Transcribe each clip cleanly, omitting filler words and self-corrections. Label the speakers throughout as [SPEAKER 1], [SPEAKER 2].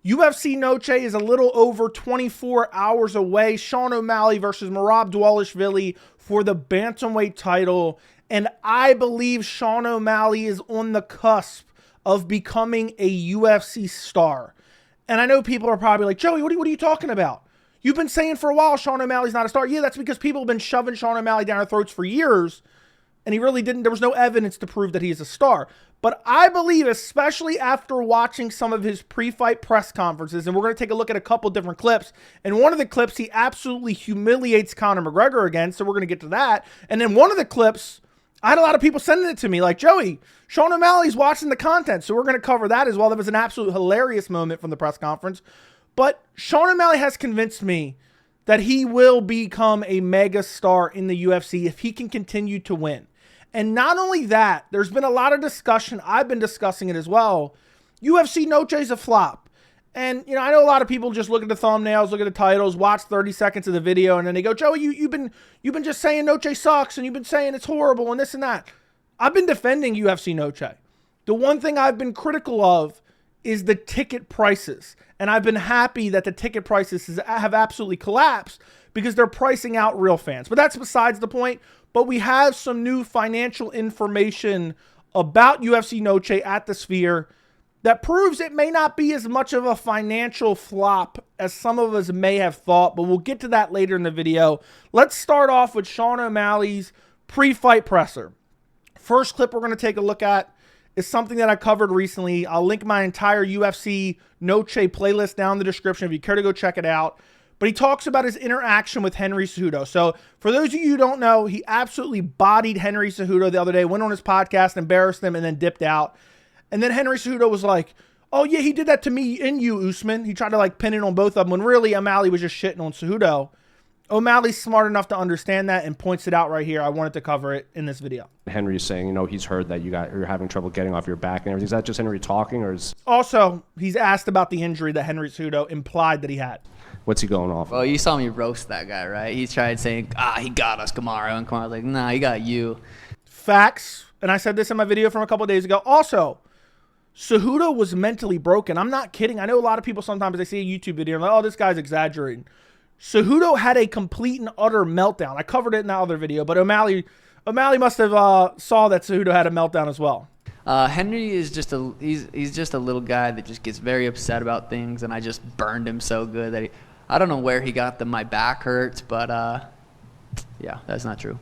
[SPEAKER 1] UFC Noche is a little over 24 hours away. Sean O'Malley versus Merab Dvalishvili for the bantamweight title. And I believe Sean O'Malley is on the cusp of becoming a UFC star. And I know people are probably like, Joey, what are you talking about? You've been saying for a while Sean O'Malley's not a star. Yeah, that's because people have been shoving Sean O'Malley down our throats for years. And he really didn't. There was no evidence to prove that he is a star. But I believe, especially after watching some of his pre-fight press conferences, and we're going to take a look at a couple different clips. And one of the clips, he absolutely humiliates Conor McGregor again. So we're going to get to that. And then one of the clips, I had a lot of people sending it to me like, Joey, Sean O'Malley's watching the content. So we're going to cover that as well. That was an absolute hilarious moment from the press conference. But Sean O'Malley has convinced me that he will become a mega star in the UFC if he can continue to win. And not only that, there's been a lot of discussion. I've been discussing it as well. UFC Noche is a flop. And, I know a lot of people just look at the thumbnails, look at the titles, watch 30 seconds of the video, and then they go, Joey, you've been just saying Noche sucks, and you've been saying it's horrible, and this and that. I've been defending UFC Noche. The one thing I've been critical of is the ticket prices. And I've been happy that the ticket prices have absolutely collapsed because they're pricing out real fans. But that's besides the point. But we have some new financial information about UFC Noche at the Sphere that proves it may not be as much of a financial flop as some of us may have thought, but we'll get to that later in the video. Let's start off with Sean O'Malley's pre-fight presser. First clip we're going to take a look at is something that I covered recently. I'll link my entire UFC Noche playlist down in the description if you care to go check it out. But he talks about his interaction with Henry Cejudo. So for those of you who don't know, he absolutely bodied Henry Cejudo the other day, went on his podcast, embarrassed him, and then dipped out. And then Henry Cejudo was like, oh yeah, he did that to me and you, Usman. He tried to pin it on both of them when really O'Malley was just shitting on Cejudo. O'Malley's smart enough to understand that and points it out right here. I wanted to cover it in this video.
[SPEAKER 2] Henry's saying, he's heard that you're having trouble getting off your back and everything. Is that just Henry talking, or is...
[SPEAKER 1] Also, he's asked about the injury that Henry Cejudo implied that he had.
[SPEAKER 2] What's he going off?
[SPEAKER 3] Well, you saw me roast that guy, right? He tried saying, he got us, Kamaru. And Kamaru's like, nah, he got you.
[SPEAKER 1] Facts. And I said this in my video from a couple of days ago. Also, Cejudo was mentally broken. I'm not kidding. I know a lot of people sometimes they see a YouTube video and like, oh, this guy's exaggerating. Cejudo had a complete and utter meltdown. I covered it in that other video, but O'Malley must have saw that Cejudo had a meltdown as well.
[SPEAKER 3] Henry is just he's just a little guy that just gets very upset about things, and I just burned him so good that I don't know where he got my back hurts, but yeah, that's not true.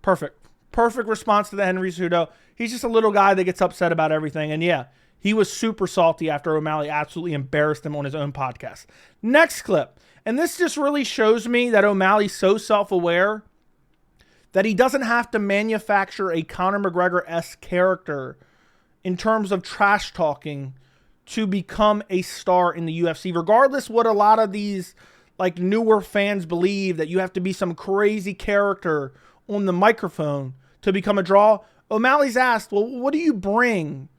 [SPEAKER 1] Perfect response to the Henry Cejudo. He's just a little guy that gets upset about everything, and yeah, he was super salty after O'Malley absolutely embarrassed him on his own podcast. Next clip, and this just really shows me that O'Malley's so self-aware that he doesn't have to manufacture a Conor McGregor-esque character in terms of trash talking to become a star in the UFC. Regardless what a lot of these newer fans believe, that you have to be some crazy character on the microphone to become a draw. O'Malley's asked, well, what do you bring,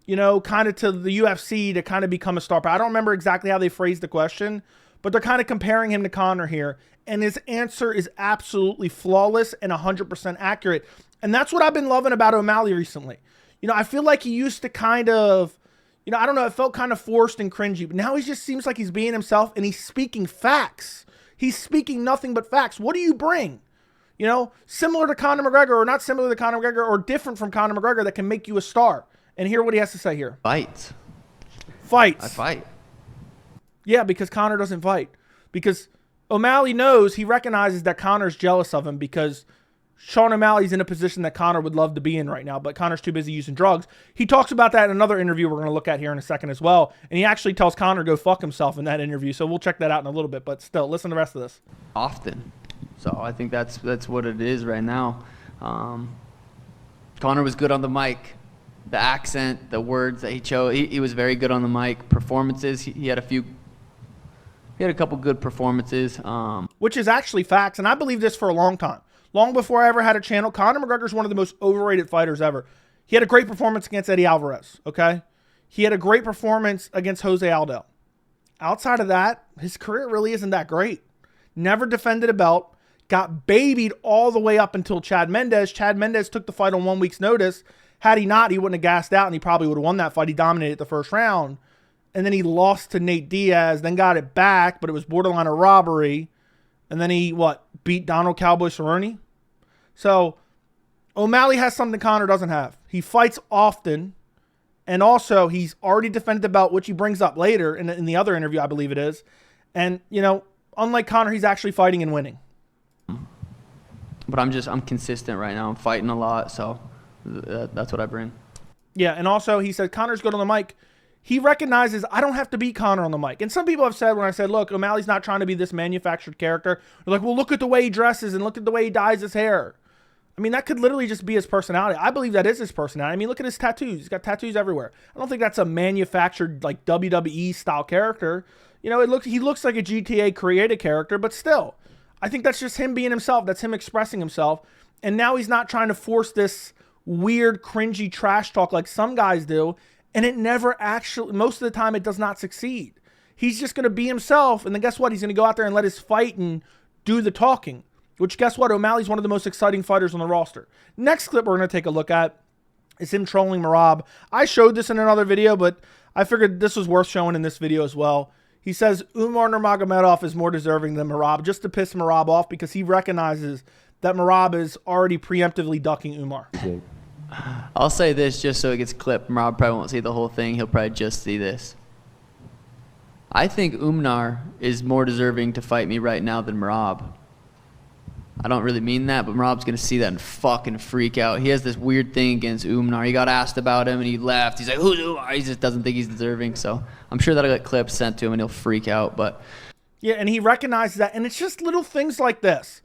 [SPEAKER 1] kind of to the UFC to kind of become a star? I don't remember exactly how they phrased the question, but they're kind of comparing him to Conor here. And his answer is absolutely flawless and 100% accurate. And that's what I've been loving about O'Malley recently. I feel like he used to kind of, I don't know, it felt kind of forced and cringy. But now he just seems like he's being himself and he's speaking facts. He's speaking nothing but facts. What do you bring? Similar to Conor McGregor or not similar to Conor McGregor or different from Conor McGregor that can make you a star. And hear what he has to say here.
[SPEAKER 3] Fights.
[SPEAKER 1] I
[SPEAKER 3] fight.
[SPEAKER 1] Yeah, because Conor doesn't fight. Because O'Malley knows, he recognizes that Conor's jealous of him because Sean O'Malley's in a position that Conor would love to be in right now, but Conor's too busy using drugs. He talks about that in another interview we're going to look at here in a second as well. And he actually tells Conor to go fuck himself in that interview. So we'll check that out in a little bit, but still, listen to the rest of this.
[SPEAKER 3] Often. So I think that's what it is right now. Conor was good on the mic. The accent, the words that he chose, he was very good on the mic. Performances, he had a couple good performances.
[SPEAKER 1] Which is actually facts, and I believe this for a long time. Long before I ever had a channel, Conor McGregor's one of the most overrated fighters ever. He had a great performance against Eddie Alvarez, okay? He had a great performance against Jose Aldo. Outside of that, his career really isn't that great. Never defended a belt. Got babied all the way up until Chad Mendes. Chad Mendes took the fight on 1 week's notice. Had he not, he wouldn't have gassed out, and he probably would have won that fight. He dominated the first round. and then he lost to Nate Diaz, then got it back, but it was borderline a robbery. And then he, beat Donald Cowboy Cerrone? So O'Malley has something Conor doesn't have. He fights often, and also he's already defended the belt, which he brings up later in the other interview, I believe it is. And, unlike Conor, he's actually fighting and winning.
[SPEAKER 3] But I'm consistent right now. I'm fighting a lot, so that's what I bring.
[SPEAKER 1] Yeah, and also he said Conor's good on the mic. He recognizes I don't have to beat Conor on the mic. And some people have said when I said, look, O'Malley's not trying to be this manufactured character. They're like, well, look at the way he dresses and look at the way he dyes his hair. I mean, that could literally just be his personality. I believe that is his personality. I mean, look at his tattoos. He's got tattoos everywhere. I don't think that's a manufactured, like, WWE style character. He looks like a GTA created character, but still, I think that's just him being himself. That's him expressing himself. And now he's not trying to force this weird, cringy trash talk like some guys do. And it never actually, most of the time, it does not succeed. He's just going to be himself. And then guess what? He's going to go out there and let his fight and do the talking. Which, guess what? O'Malley's one of the most exciting fighters on the roster. Next clip we're going to take a look at is him trolling Merab. I showed this in another video, but I figured this was worth showing in this video as well. He says Umar Nurmagomedov is more deserving than Merab, just to piss Merab off because he recognizes that Merab is already preemptively ducking Umar.
[SPEAKER 3] I'll say this just so it gets clipped. Merab probably won't see the whole thing. He'll probably just see this. I think Umar is more deserving to fight me right now than Merab. I don't really mean that, but Merab's going to see that and fucking freak out. He has this weird thing against Umar. He got asked about him and he left. He's like, who's Umar? He just doesn't think he's deserving. So I'm sure that'll get clips sent to him and he'll freak out. But
[SPEAKER 1] yeah, and he recognizes that. And it's just little things like this.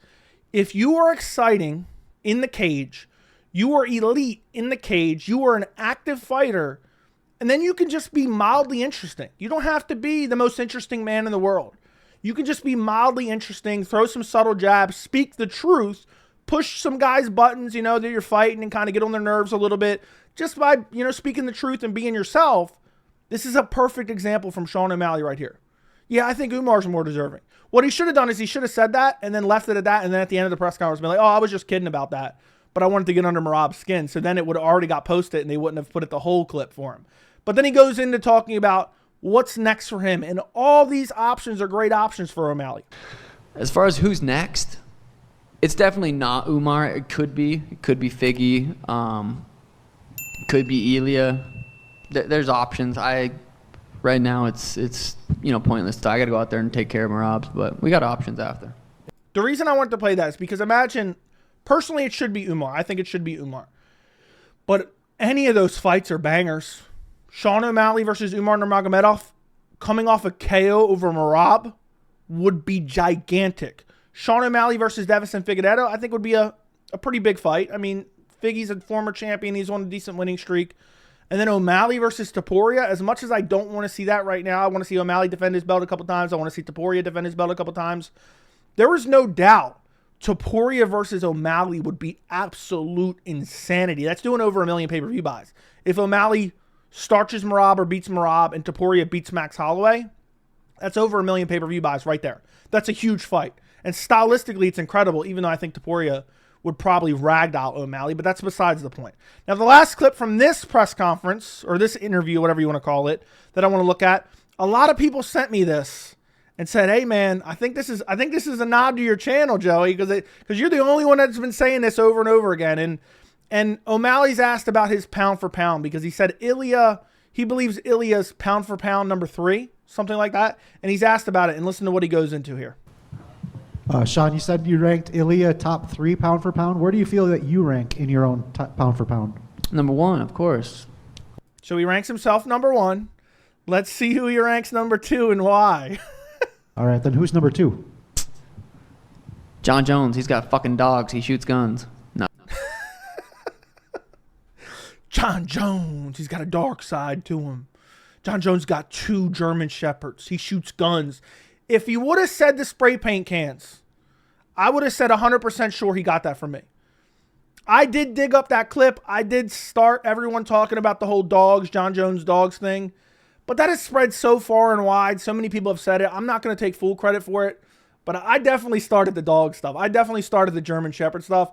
[SPEAKER 1] If you are exciting in the cage, you are elite in the cage, you are an active fighter, and then you can just be mildly interesting. You don't have to be the most interesting man in the world. You can just be mildly interesting, throw some subtle jabs, speak the truth, push some guys' buttons, that you're fighting and kind of get on their nerves a little bit. Just by, speaking the truth and being yourself. This is a perfect example from Sean O'Malley right here. Yeah, I think Umar's more deserving. What he should have done is he should have said that and then left it at that, and then at the end of the press conference, be like, oh, I was just kidding about that. But I wanted to get under Merab's skin. So then it would have already got posted and they wouldn't have put it the whole clip for him. But then he goes into talking about what's next for him. And all these options are great options for O'Malley.
[SPEAKER 3] As far as who's next, it's definitely not Umar. It could be. It could be Figgy. Could be Ilya. There's options. Right now it's pointless. I got to go out there and take care of Merab's. But we got options after.
[SPEAKER 1] The reason I wanted to play that is because imagine... Personally, it should be Umar. I think it should be Umar. But any of those fights are bangers. Sean O'Malley versus Umar Nurmagomedov coming off a KO over Merab would be gigantic. Sean O'Malley versus Davison Figueiredo, I think would be a pretty big fight. I mean, Figgy's a former champion. He's on a decent winning streak. And then O'Malley versus Topuria, as much as I don't want to see that right now, I want to see O'Malley defend his belt a couple times. I want to see Topuria defend his belt a couple times. There is no doubt Topuria versus O'Malley would be absolute insanity. That's doing over 1 million pay-per-view buys. If O'Malley starches Merab or beats Merab and Topuria beats Max Holloway, that's over 1 million pay-per-view buys right there. That's a huge fight. And stylistically, it's incredible, even though I think Topuria would probably ragdoll O'Malley, but that's besides the point. Now, the last clip from this press conference, or this interview, whatever you want to call it, that I want to look at, a lot of people sent me this and said, hey, man, I think this is a nod to your channel, Joey, because you're the only one that's been saying this over and over again. And O'Malley's asked about his pound for pound because he said he believes Ilya's pound for pound number 3, something like that. And he's asked about it, and listen to what he goes into here.
[SPEAKER 4] Sean, you said you ranked Ilya top 3 pound for pound. Where do you feel that you rank in your own pound for pound?
[SPEAKER 3] Number 1, of course.
[SPEAKER 1] So he ranks himself number 1. Let's see who he ranks number 2 and why.
[SPEAKER 4] All right, then who's number 2?
[SPEAKER 3] John Jones. He's got fucking dogs. He shoots guns. No.
[SPEAKER 1] John Jones. He's got a dark side to him. John Jones got 2 German Shepherds. He shoots guns. If you would have said the spray paint cans, I would have said 100% sure he got that from me. I did dig up that clip. I did start everyone talking about the whole dogs, John Jones dogs thing. But that has spread so far and wide. So many people have said it. I'm not going to take full credit for it. But I definitely started the dog stuff. I definitely started the German Shepherd stuff.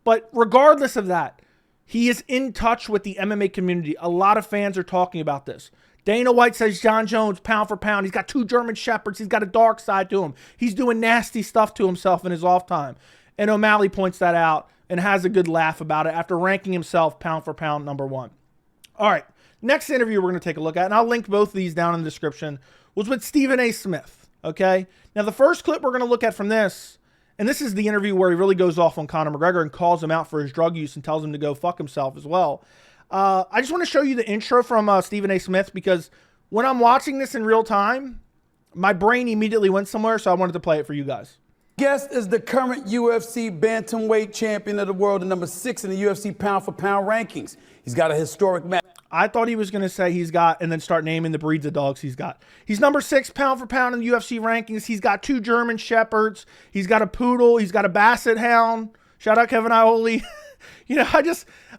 [SPEAKER 1] But regardless of that, he is in touch with the MMA community. A lot of fans are talking about this. Dana White says John Jones, pound for pound. He's got 2 German Shepherds. He's got a dark side to him. He's doing nasty stuff to himself in his off time. And O'Malley points that out and has a good laugh about it after ranking himself pound for pound #1. All right, next interview we're going to take a look at, and I'll link both of these down in the description, was with Stephen A. Smith, okay? Now, the first clip we're going to look at from this, and this is the interview where he really goes off on Conor McGregor and calls him out for his drug use and tells him to go fuck himself as well. I just want to show you the intro from Stephen A. Smith because when I'm watching this in real time, my brain immediately went somewhere, so I wanted to play it for you guys.
[SPEAKER 5] Guest is the current UFC bantamweight champion of the world and #6 in the UFC pound-for-pound rankings. He's got a historic match.
[SPEAKER 1] I thought he was going to say he's got, and then start naming the breeds of dogs he's got. He's #6 pound for pound in the UFC rankings. He's got 2 German Shepherds. He's got a poodle. He's got a Basset Hound. Shout out Kevin Ioli. You know,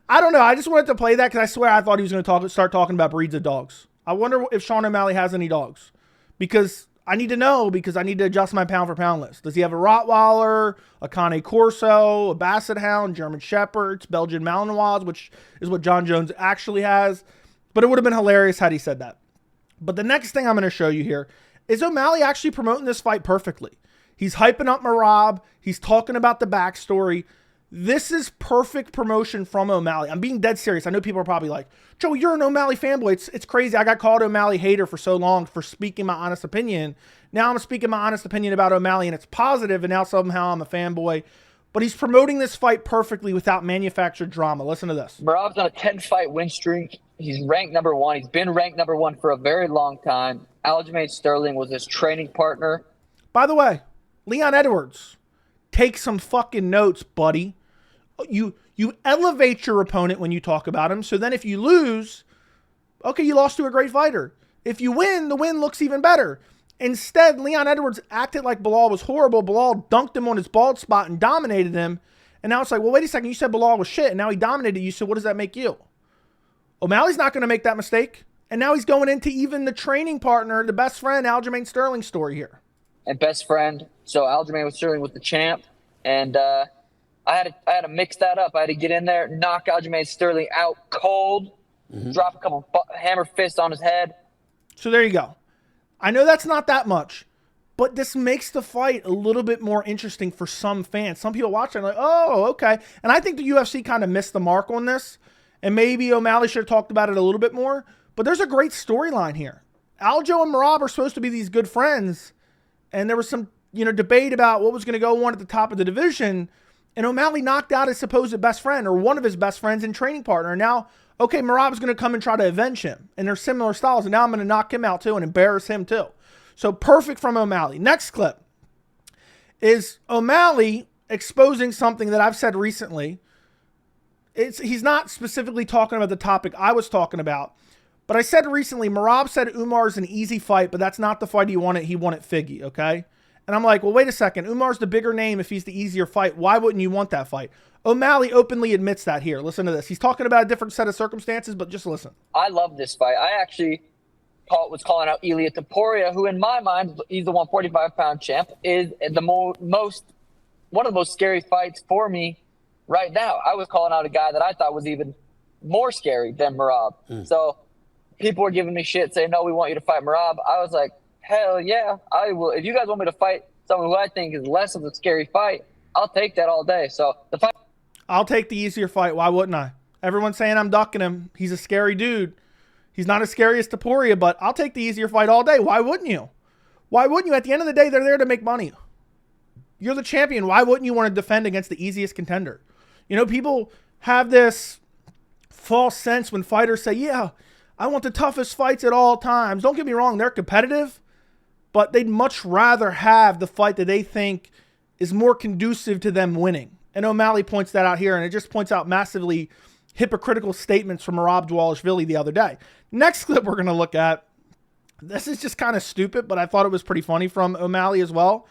[SPEAKER 1] I don't know. I just wanted to play that because I swear I thought he was going to start talking about breeds of dogs. I wonder if Sean O'Malley has any dogs because I need to know because I need to adjust my pound for pound list. Does he have a Rottweiler, a Cane Corso, a Basset Hound, German Shepherds, Belgian Malinois, which is what John Jones actually has? But it would have been hilarious had he said that. But the next thing I'm going to show you here is O'Malley actually promoting this fight perfectly. He's hyping up Merab. He's talking about the backstory. This is perfect promotion from O'Malley. I'm being dead serious. I know people are probably like, Joe, you're an O'Malley fanboy. It's crazy. I got called O'Malley hater for so long for speaking my honest opinion. Now I'm speaking my honest opinion about O'Malley, and it's positive, and now somehow I'm a fanboy. But he's promoting this fight perfectly without manufactured drama. Listen to this.
[SPEAKER 6] Merab's on a 10-fight win streak. He's ranked #1. He's been ranked #1 for a very long time. Aljamain Sterling was his training partner.
[SPEAKER 1] By the way, Leon Edwards, take some fucking notes, buddy. You elevate your opponent when you talk about him. So then if you lose, okay, you lost to a great fighter. If you win, the win looks even better. Instead, Leon Edwards acted like Bilal was horrible. Bilal dunked him on his bald spot and dominated him. And now it's like, well, wait a second. You said Bilal was shit, and now he dominated you. So what does that make you? O'Malley's not going to make that mistake. And now he's going into even the training partner, the best friend, Aljamain Sterling's story here.
[SPEAKER 6] And best friend. So Aljamain Sterling was the champ. And I had to mix that up. I had to get in there, knock Aljamain Sterling out cold, drop a couple hammer fists on his head.
[SPEAKER 1] So there you go. I know that's not that much, but this makes the fight a little bit more interesting for some fans. Some people watching are like, oh, okay. And I think the UFC kind of missed the mark on this, and maybe O'Malley should have talked about it a little bit more, but there's a great storyline here. Aljo and Merab are supposed to be these good friends, and there was some debate about what was going to go on at the top of the division, and O'Malley knocked out his supposed best friend or one of his best friends and training partner. And now, okay, Merab's going to come and try to avenge him. And they're similar styles. And now I'm going to knock him out too and embarrass him too. So perfect from O'Malley. Next clip is O'Malley exposing something that I've said recently. He's not specifically talking about the topic I was talking about. But I said recently, Merab said Umar's an easy fight, but that's not the fight he wanted. He wanted Figgy, okay? And I'm like, well, wait a second. Umar's the bigger name if he's the easier fight. Why wouldn't you want that fight? O'Malley openly admits that here. Listen to this. He's talking about a different set of circumstances, but just listen.
[SPEAKER 6] I love this fight. I actually was calling out Ilia Topuria, who in my mind, he's the 145-pound champ, is the one of the most scary fights for me right now. I was calling out a guy that I thought was even more scary than Merab. So people were giving me shit saying, no, we want you to fight Merab. I was like, hell yeah, I will. If you guys want me to fight someone who I think is less of a scary fight, I'll take that all day. So the fight.
[SPEAKER 1] I'll take the easier fight. Why wouldn't I? Everyone's saying I'm ducking him. He's a scary dude. He's not as scary as Topuria, but I'll take the easier fight all day. Why wouldn't you? Why wouldn't you? At the end of the day, they're there to make money. You're the champion. Why wouldn't you want to defend against the easiest contender? People have this false sense when fighters say, yeah, I want the toughest fights at all times. Don't get me wrong. They're competitive. But they'd much rather have the fight that they think is more conducive to them winning. And O'Malley points that out here, and it just points out massively hypocritical statements from Merab Dvalishvili the other day. Next clip we're going to look at, this is just kind of stupid, but I thought it was pretty funny from O'Malley as well.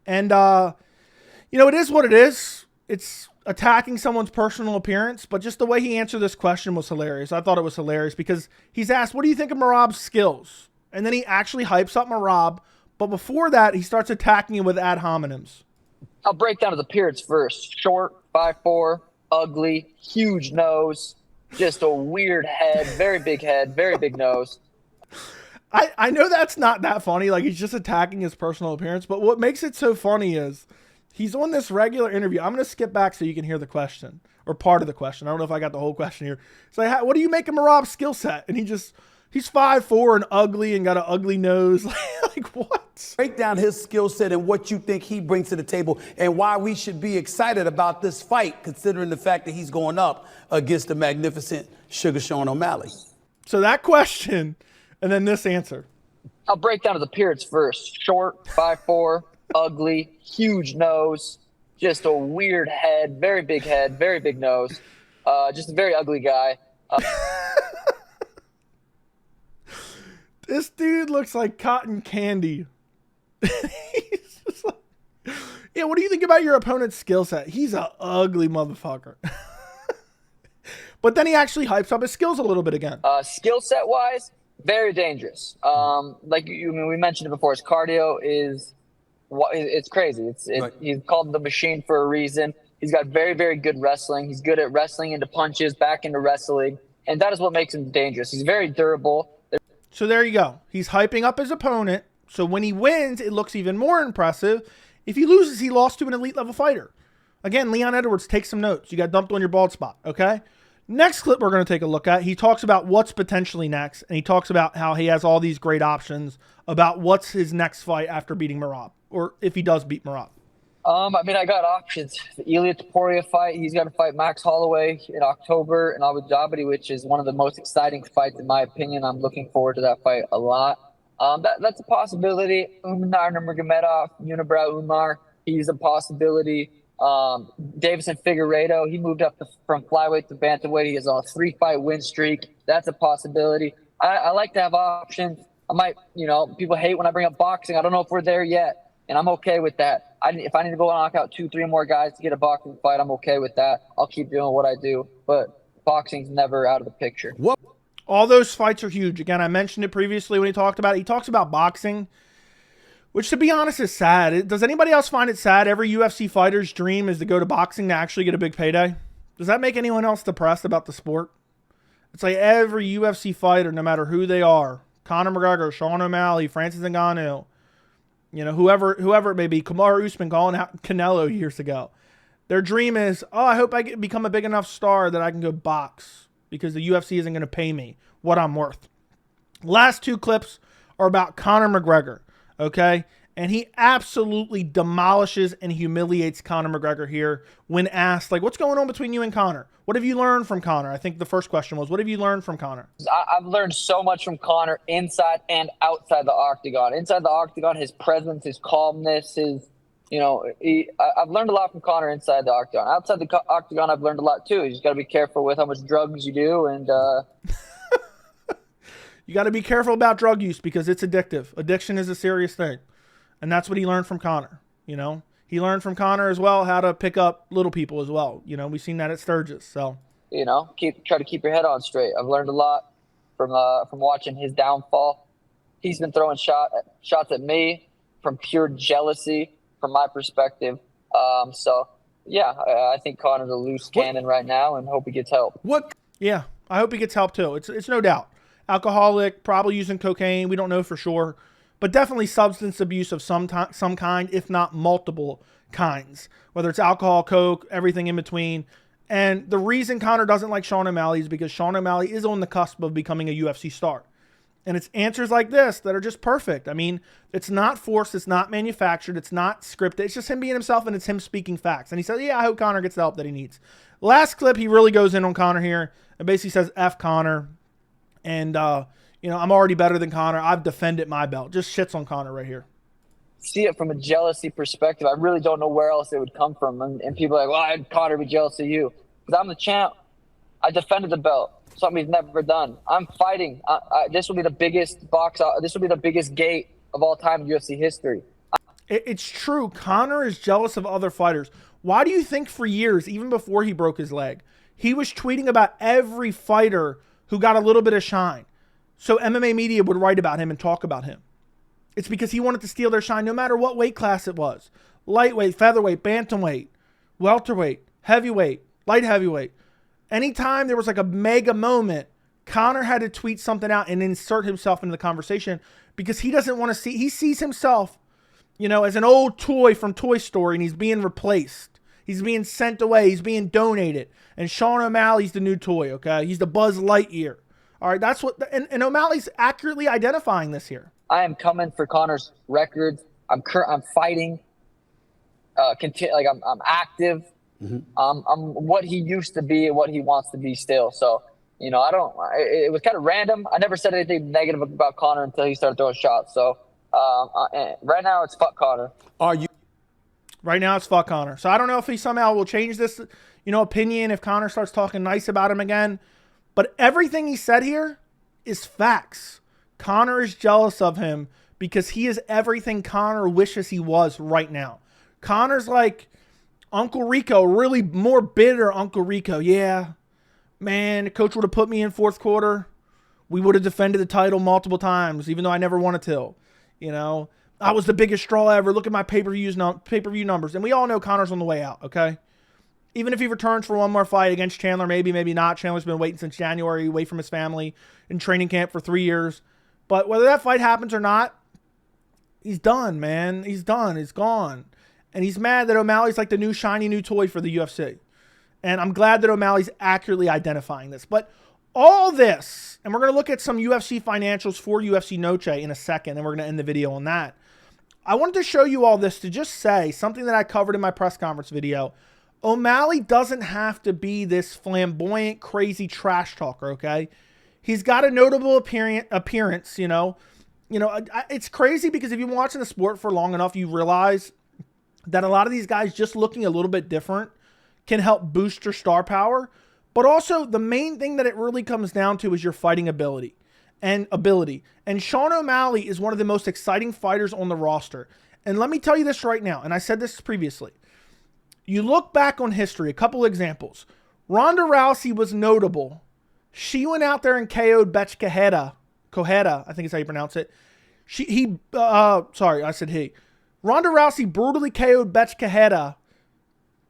[SPEAKER 1] And, it is what it is. It's attacking someone's personal appearance, but just the way he answered this question was hilarious. I thought it was hilarious because he's asked, what do you think of Merab's skills? And then he actually hypes up Merab. But before that, he starts attacking him with ad hominems.
[SPEAKER 6] I'll break down his appearance first. Short, 5'4", ugly, huge nose, just a weird head, very big nose.
[SPEAKER 1] I know that's not that funny. Like, he's just attacking his personal appearance. But what makes it so funny is he's on this regular interview. I'm going to skip back so you can hear the question, or part of the question. I don't know if I got the whole question here. It's like, what do you make of Merab's skill set? And he's 5'4" and ugly and got an ugly nose. Like, what?
[SPEAKER 5] Break down his skill set and what you think he brings to the table and why we should be excited about this fight, considering the fact that he's going up against the magnificent Sugar Sean O'Malley.
[SPEAKER 1] So that question, and then this answer.
[SPEAKER 6] I'll break down his appearance first. Short, 5'4", ugly, huge nose, just a weird head, very big nose. Just a very ugly guy.
[SPEAKER 1] This dude looks like cotton candy. He's just like, yeah, what do you think about your opponent's skill set? He's an ugly motherfucker. But then he actually hypes up his skills a little bit again.
[SPEAKER 6] Skill set wise, very dangerous. Like we mentioned it before, his cardio it's crazy.
[SPEAKER 5] Right.
[SPEAKER 6] He's called the machine for a reason. He's got very good wrestling. He's good at wrestling into punches, back into wrestling, and that is what makes him dangerous. He's very durable.
[SPEAKER 1] So there you go. He's hyping up his opponent. So when he wins, it looks even more impressive. If he loses, he lost to an elite level fighter. Again, Leon Edwards, take some notes. You got dumped on your bald spot, okay? Next clip we're going to take a look at, he talks about what's potentially next, and he talks about how he has all these great options about what's his next fight after beating Merab, or if he does beat Merab.
[SPEAKER 6] I got options. The Ilia Topuria fight, he's got to fight Max Holloway in October in Abu Dhabi, which is one of the most exciting fights in my opinion. I'm looking forward to that fight a lot. That's a possibility. Umar Nurmagomedov, Unibrow Umar, he's a possibility. Davison Figueiredo, he moved up from flyweight to bantamweight. He has a 3-fight win streak. That's a possibility. I like to have options. I might, people hate when I bring up boxing. I don't know if we're there yet, and I'm okay with that. If I need to go knock out 2-3 more guys to get a boxing fight, I'm okay with that. I'll keep doing what I do, but boxing's never out of the picture.
[SPEAKER 5] What?
[SPEAKER 1] All those fights are huge. Again, I mentioned it previously when he talked about it. He talks about boxing, which, to be honest, is sad. Does anybody else find it sad? Every UFC fighter's dream is to go to boxing to actually get a big payday. Does that make anyone else depressed about the sport? It's like every UFC fighter, no matter who they are, Conor McGregor, Sean O'Malley, Francis Ngannou, whoever it may be, Kamaru Usman calling out Canelo years ago. Their dream is, I hope I become a big enough star that I can go box because the UFC isn't going to pay me what I'm worth. Last two clips are about Conor McGregor, okay? And he absolutely demolishes and humiliates Conor McGregor here when asked, like, what's going on between you and Conor? What have you learned from Conor? I think the first question was, what have you learned from Conor?
[SPEAKER 6] I've learned so much from Conor inside and outside the octagon. Inside the octagon, his presence, his calmness, I've learned a lot from Conor inside the octagon. Outside the octagon, I've learned a lot too. You just got to be careful with how much drugs you do, and
[SPEAKER 1] you got to be careful about drug use because it's addictive. Addiction is a serious thing. And that's what he learned from Conor. He learned from Conor as well how to pick up little people as well. We've seen that at Sturgis. So,
[SPEAKER 6] try to keep your head on straight. I've learned a lot from watching his downfall. He's been throwing shots at me from pure jealousy, from my perspective. I think Conor's a loose cannon right now, and hope he gets help.
[SPEAKER 5] What?
[SPEAKER 1] Yeah, I hope he gets help too. It's no doubt. Alcoholic, probably using cocaine. We don't know for sure. But definitely substance abuse of some kind, if not multiple kinds. Whether it's alcohol, coke, everything in between. And the reason Conor doesn't like Sean O'Malley is because Sean O'Malley is on the cusp of becoming a UFC star. And it's answers like this that are just perfect. I mean, it's not forced, it's not manufactured, it's not scripted. It's just him being himself and it's him speaking facts. And he says, I hope Conor gets the help that he needs. Last clip, he really goes in on Conor here and basically says, F Conor. And, I'm already better than Conor. I've defended my belt. Just shits on Conor right here.
[SPEAKER 6] See it from a jealousy perspective. I really don't know where else it would come from. And people are like, I had Conor be jealous of you. Because I'm the champ. I defended the belt. Something he's never done. I'm fighting. This will be the biggest this will be the biggest gate of all time in UFC history.
[SPEAKER 1] It's true. Conor is jealous of other fighters. Why do you think for years, even before he broke his leg, he was tweeting about every fighter who got a little bit of shine? So MMA media would write about him and talk about him. It's because he wanted to steal their shine no matter what weight class it was. Lightweight, featherweight, bantamweight, welterweight, heavyweight, light heavyweight. Anytime there was like a mega moment, Conor had to tweet something out and insert himself into the conversation because he doesn't want to see, he sees himself, you know, as an old toy from Toy Story, and he's being replaced. He's being sent away. He's being donated. And Sean O'Malley's the new toy, okay? He's the Buzz Lightyear. All right, that's what, and O'Malley's accurately identifying this here.
[SPEAKER 6] I am coming for Conor's records. I'm fighting. I'm active. I'm what he used to be and what he wants to be still. So, you know, it was kind of random. I never said anything negative about Conor until he started throwing shots. So right now it's fuck Conor.
[SPEAKER 1] Right now it's fuck Conor. So I don't know if he somehow will change this, you know, opinion if Conor starts talking nice about him again. But everything he said here is facts. Conor is jealous of him because he is everything Conor wishes he was right now. Conor's like Uncle Rico, really more bitter Uncle Rico. Yeah, man, the coach would have put me in fourth quarter. We would have defended the title multiple times, even though I never won a till. You know, I was the biggest draw ever. Look at my pay-per-view numbers. And we all know Conor's on the way out, okay? Even if he returns for one more fight against Chandler, maybe not. Chandler's been waiting since January, away from his family, in training camp for 3 years. But whether that fight happens or not, he's done, man. He's done. He's gone. And he's mad that O'Malley's like the new shiny new toy for the UFC. And I'm glad that O'Malley's accurately identifying this. But all this, and we're going to look at some UFC financials for UFC Noche in a second, and we're going to end the video on that. I wanted to show you all this to just say something that I covered in my press conference video. O'Malley doesn't have to be this flamboyant, crazy trash talker, okay? He's got a notable appearance, you know. It's crazy because if you've been watching the sport for long enough, you realize that a lot of these guys just looking a little bit different can help boost your star power. But also, the main thing that it really comes down to is your fighting ability. And Sean O'Malley is one of the most exciting fighters on the roster. And let me tell you this right now, and I said this previously. You look back on history, a couple examples. Ronda Rousey was notable. She went out there and KO'd Betch Cojeda, I think is how you pronounce it. Ronda Rousey brutally KO'd Betch Cojeda,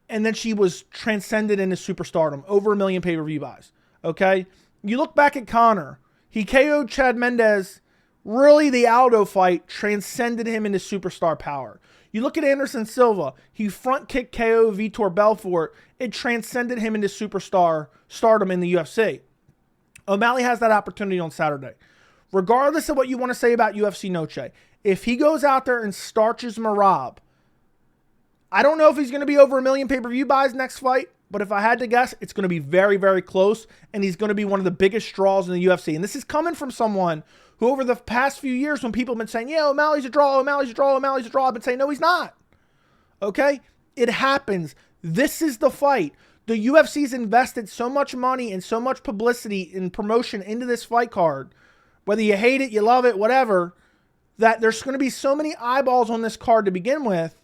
[SPEAKER 1] and then she was transcended into superstardom, over 1 million pay-per-view buys. Okay? You look back at Conor. He KO'd Chad Mendes. Really, the Aldo fight transcended him into superstar power. You look at Anderson Silva. He front kicked KO Vitor Belfort. It transcended him into superstar stardom in the UFC. O'Malley has that opportunity on Saturday. Regardless of what you want to say about UFC Noche, if he goes out there and starches Merab, I don't know if he's going to be over 1 million pay-per-view buys next fight, but if I had to guess, it's going to be very, very close, and he's going to be one of the biggest draws in the UFC. And this is coming from someone who over the past few years, when people have been saying, yeah, O'Malley's a draw, O'Malley's a draw, O'Malley's a draw, I've been saying, no, he's not. Okay? It happens. This is the fight. The UFC's invested so much money and so much publicity and promotion into this fight card, whether you hate it, you love it, whatever, that there's going to be so many eyeballs on this card to begin with.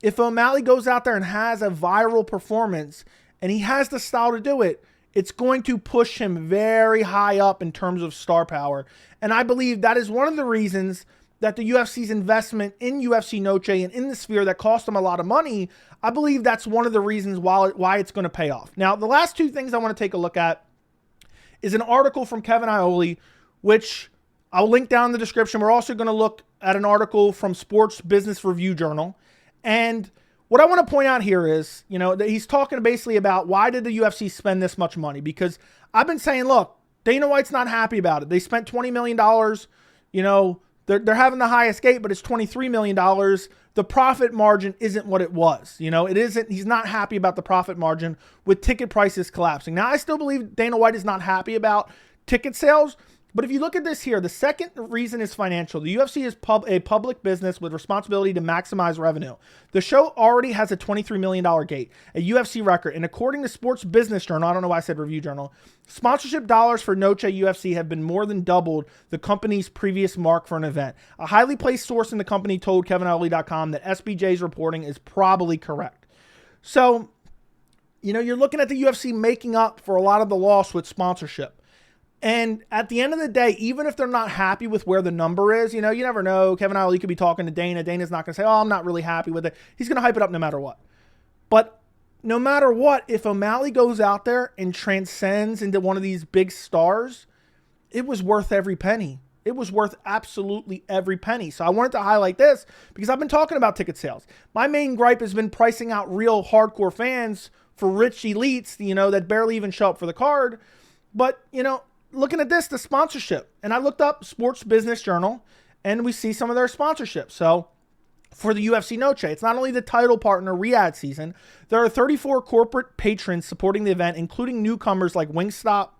[SPEAKER 1] If O'Malley goes out there and has a viral performance, and he has the style to do it, it's going to push him very high up in terms of star power. And I believe that is one of the reasons that the UFC's investment in UFC Noche and in the Sphere that cost them a lot of money, I believe that's one of the reasons why it's going to pay off. Now, the last two things I want to take a look at is an article from Kevin Iole, which I'll link down in the description. We're also going to look at an article from Sports Business Review Journal. And what I want to point out here is, you know, that he's talking basically about why did the UFC spend this much money? Because I've been saying, look, Dana White's not happy about it. They spent $20 million. You know, they're having the highest gate, but it's $23 million. The profit margin isn't what it was. You know, it isn't. He's not happy about the profit margin with ticket prices collapsing. Now, I still believe Dana White is not happy about ticket sales. But if you look at this here, the second reason is financial. The UFC is a public business with responsibility to maximize revenue. The show already has a $23 million gate, a UFC record, and according to Sports Business Journal, I don't know why I said Review Journal, sponsorship dollars for Noche UFC have been more than doubled the company's previous mark for an event. A highly placed source in the company told KevinIole.com that SBJ's reporting is probably correct. So, you know, you're looking at the UFC making up for a lot of the loss with sponsorship. And at the end of the day, even if they're not happy with where the number is, you know, you never know. Kevin Iole could be talking to Dana. Dana's not going to say, oh, I'm not really happy with it. He's going to hype it up no matter what. But no matter what, if O'Malley goes out there and transcends into one of these big stars, it was worth every penny. It was worth absolutely every penny. So I wanted to highlight this because I've been talking about ticket sales. My main gripe has been pricing out real hardcore fans for rich elites, that barely even show up for the card. But, looking at this, the sponsorship, and I looked up Sports Business Journal and we see some of their sponsorship. So for the UFC Noche, it's not only the title partner Riyadh season, there are 34 corporate patrons supporting the event, including newcomers like Wingstop.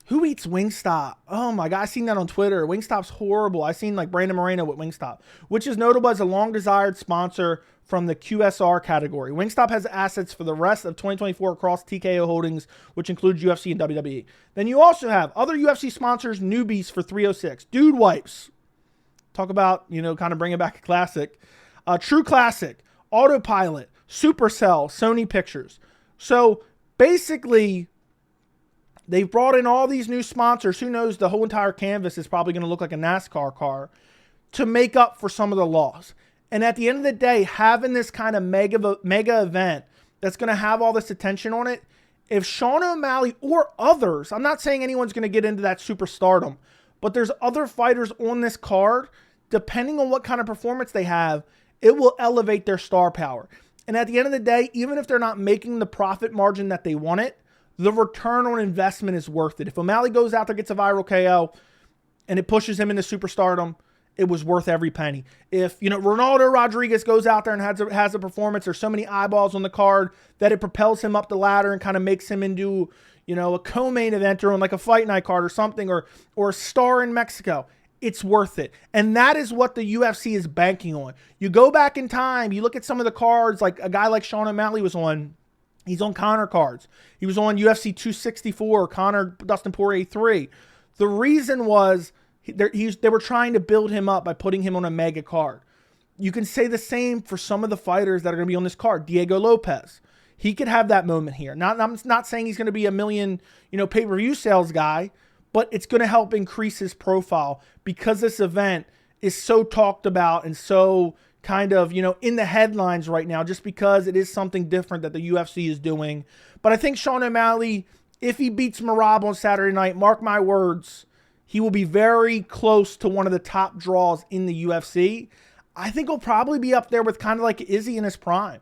[SPEAKER 1] Who eats Wingstop? Oh my God, I seen that on Twitter. Wingstop's horrible. I seen like Brandon Moreno with Wingstop, which is notable as a long desired sponsor from the QSR category. Wingstop has assets for the rest of 2024 across TKO Holdings, which includes UFC and WWE. Then you also have other UFC sponsors, newbies for 306, Dude Wipes. Talk about, kind of bringing back a classic. True Classic, Autopilot, Supercell, Sony Pictures. So basically, they've brought in all these new sponsors. Who knows, the whole entire canvas is probably going to look like a NASCAR car to make up for some of the loss. And at the end of the day, having this kind of mega event that's going to have all this attention on it, if Sean O'Malley or others, I'm not saying anyone's going to get into that super stardom, but there's other fighters on this card, depending on what kind of performance they have, it will elevate their star power. And at the end of the day, even if they're not making the profit margin that they want it, the return on investment is worth it. If O'Malley goes out there, gets a viral KO, and it pushes him into superstardom, it was worth every penny. If, Ronaldo Rodriguez goes out there and has a performance, there's so many eyeballs on the card that it propels him up the ladder and kind of makes him into, a co-main eventer on like a fight night card or something, or a star in Mexico. It's worth it. And that is what the UFC is banking on. You go back in time, you look at some of the cards, like a guy like Sean O'Malley was on. He's on Conor cards. He was on UFC 264, Conor Dustin Poirier 3. The reason was they were trying to build him up by putting him on a mega card. You can say the same for some of the fighters that are going to be on this card. Diego Lopez. He could have that moment here. I'm not saying he's going to be a million, pay-per-view sales guy, but it's going to help increase his profile because this event is so talked about and so kind of, in the headlines right now, just because it is something different that the UFC is doing. But I think Sean O'Malley, if he beats Merab on Saturday night, mark my words, he will be very close to one of the top draws in the UFC. I think he'll probably be up there with kind of like Izzy in his prime.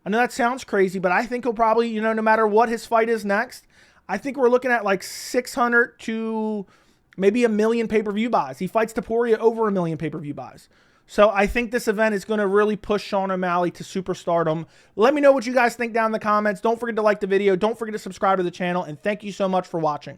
[SPEAKER 1] I know that sounds crazy, but I think he'll probably, no matter what his fight is next, I think we're looking at like 600 to maybe 1 million pay-per-view buys. He fights Topuria over 1 million pay-per-view buys. So I think this event is going to really push Sean O'Malley to superstardom. Let me know what you guys think down in the comments. Don't forget to like the video. Don't forget to subscribe to the channel. And thank you so much for watching.